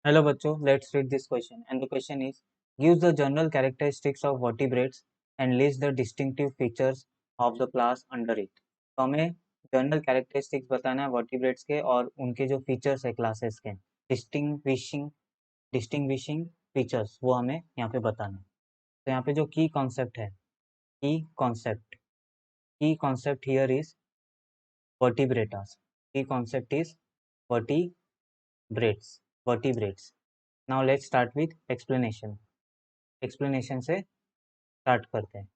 Hello बच्चों, let's read this question. And the question is, gives the general characteristics of vertebrates and list the distinctive features of the class under it. तो हमें general characteristics बताना है vertebrates के और उनके जो features है क्लासेस के डिस्टिंग्विशिंग डिस्टिंग्विशिंग फीचर्स वो हमें यहाँ पे बताना है. तो यहाँ पे जो की कॉन्सेप्ट है, की concept here is vertebratas. Key concept is vertebrates. Now let's start with explanation. Explanation से start करते हैं.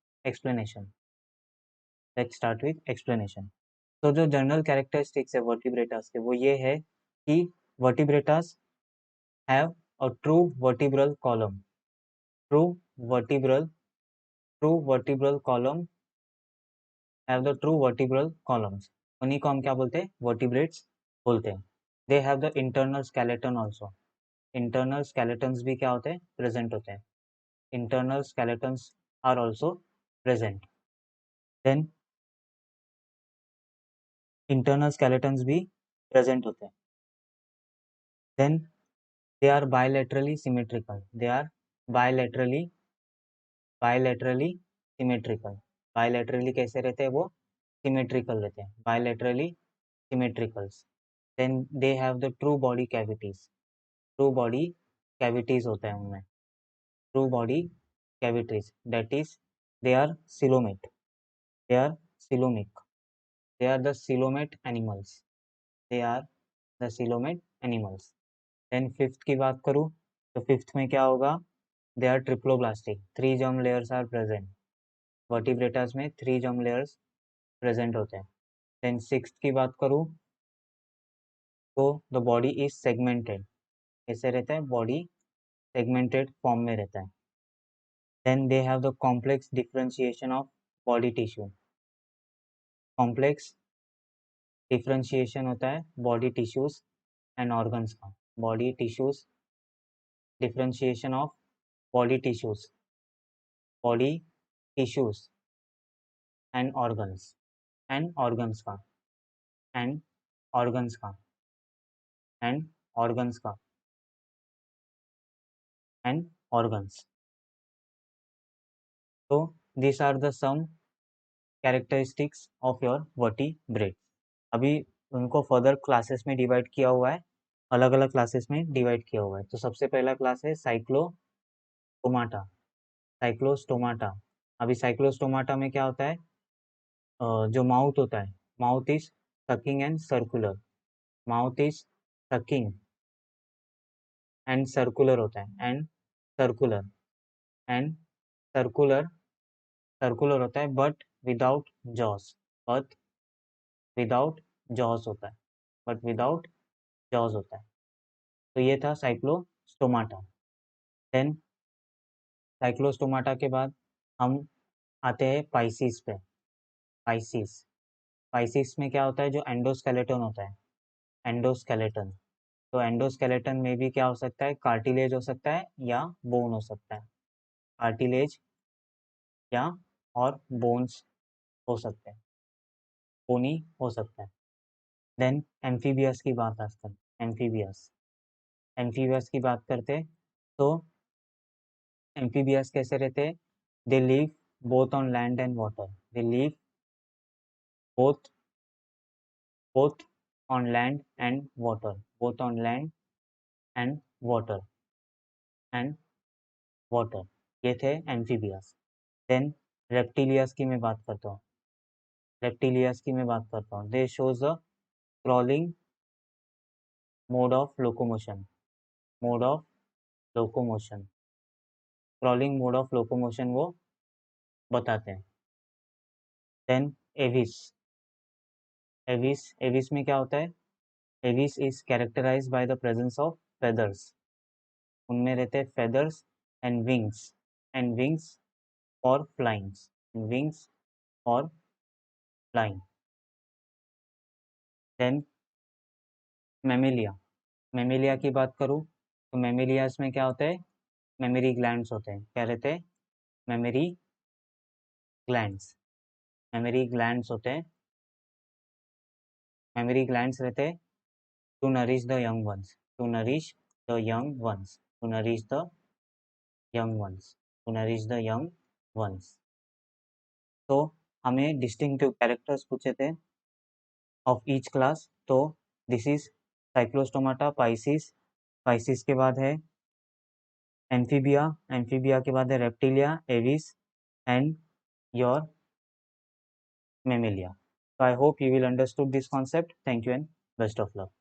Let's start with explanation. तो जो जनरल कैरेक्टरिस्टिक्स है वर्टिब्रेटास के वो ये है कि vertebrata have a true vertebral column. True vertebral column have the true vertebral columns. उन्हीं को हम क्या बोलते हैं? वर्टिब्रेट्स बोलते हैं. They have the internal skeleton also. Internal skeletons भी क्या होते हैं? प्रेजेंट होते हैं. Internal skeletons are also present. Then internal skeletons भी प्रेजेंट होते हैं. Then they are bilaterally symmetrical. They are bilaterally symmetrical. Bilaterally कैसे रहते हैं? वो सिमेट्रिकल रहते हैं. Bilaterally symmetricals. Then they have the true body cavities. True body cavities होता है उनमें. True body cavities that is they are coelomate. They are coelomic. They are the coelomate animals. They are the coelomate animals. Then fifth की बात करूँ तो fifth में क्या होगा? They are triploblastic. 3 germ layers are present. Vertebrata में 3 germ layers present होते हैं. देन सिक्स्थ की बात करूँ तो द बॉडी इज सेगमेंटेड. कैसे रहता है? बॉडी सेगमेंटेड फॉर्म में रहता है. Then they have the complex differentiation of body tissue. Complex differentiation होता है बॉडी टिश्यूज एंड ऑर्गन्स का. Body tissues differentiation of body tissues and organs and organs का एंड ऑर्गन्स का एंड ऑर्गन्स का and organs. तो this are the some characteristics of your vertebrate. अभी उनको further classes में डिवाइड किया हुआ है. अलग अलग क्लासेस में डिवाइड किया हुआ है. तो सबसे पहला क्लास है साइक्लोस्टोमाटा. साइक्लोस्टोमाटा. अभी साइक्लोस्टोमाटा में क्या होता है? जो माउथ होता है, mouth is sucking and circular. Mouth is sucking and circular होता है. And circular and circular circular होता है but without jaws. But without jaws होता है. बट विदाउट जॉस होता है. तो ये था साइक्लोस्टोमाटा. देन साइक्लोस्टोमाटा के बाद हम आते हैं पाइसिस पे. पाइसिस. पाइसिस में क्या होता है? जो एंडोस्केलेटन होता है. एंडोस्केलेटन. तो एंडोस्केलेटन में भी क्या हो सकता है? कार्टिलेज हो सकता है या बोन हो सकता है. कार्टिलेज या और बोन्स हो सकते हैं. बोनी हो सकता है. देन एम्फीबियस की बात आजकल. एम्फीबियस. एम्फीबियस की बात करते हैं तो एम्फीबियस कैसे रहते हैं? They live both on land and water. They live both both on land and water. Both on land and water and water. ये थे एम्फीबियस. देन रेप्टिलियस की मैं बात करता हूँ. रेप्टिलियस की मैं बात करता हूँ. दे shows the crawling mode of locomotion. Mode of locomotion. Crawling mode of locomotion वो बताते हैं. Then Aves. एविस. एविस में क्या होता है? Aves is characterize by the presence of feathers. उनमें रहते हैं feathers and wings. And wings और फ्लाइंग्स. विंग्स और फ्लाइंग. Then Mammalia. मेमेलिया की बात करूँ तो मेमेलियास में क्या होता है? मेमोरी ग्लैंड्स होते हैं. क्या रहते हैं? Mammary glands. मेमोरी ग्लैंड्स होते हैं. मेमोरी ग्लैंड्स रहते हैं to nourish the young ones. To nourish the young ones, to nourish the young ones, to nourish the young ones. तो हमें डिस्टिंक्टिव कैरेक्टर्स पूछे थे ऑफ ईच क्लास, तो this is Cyclostomata Pisces, Pisces के बाद है एम्फीबिया, एम्फीबिया के बाद है reptilia, Aves and your Mammalia. So I hope you will understood this concept. Thank you and best of luck.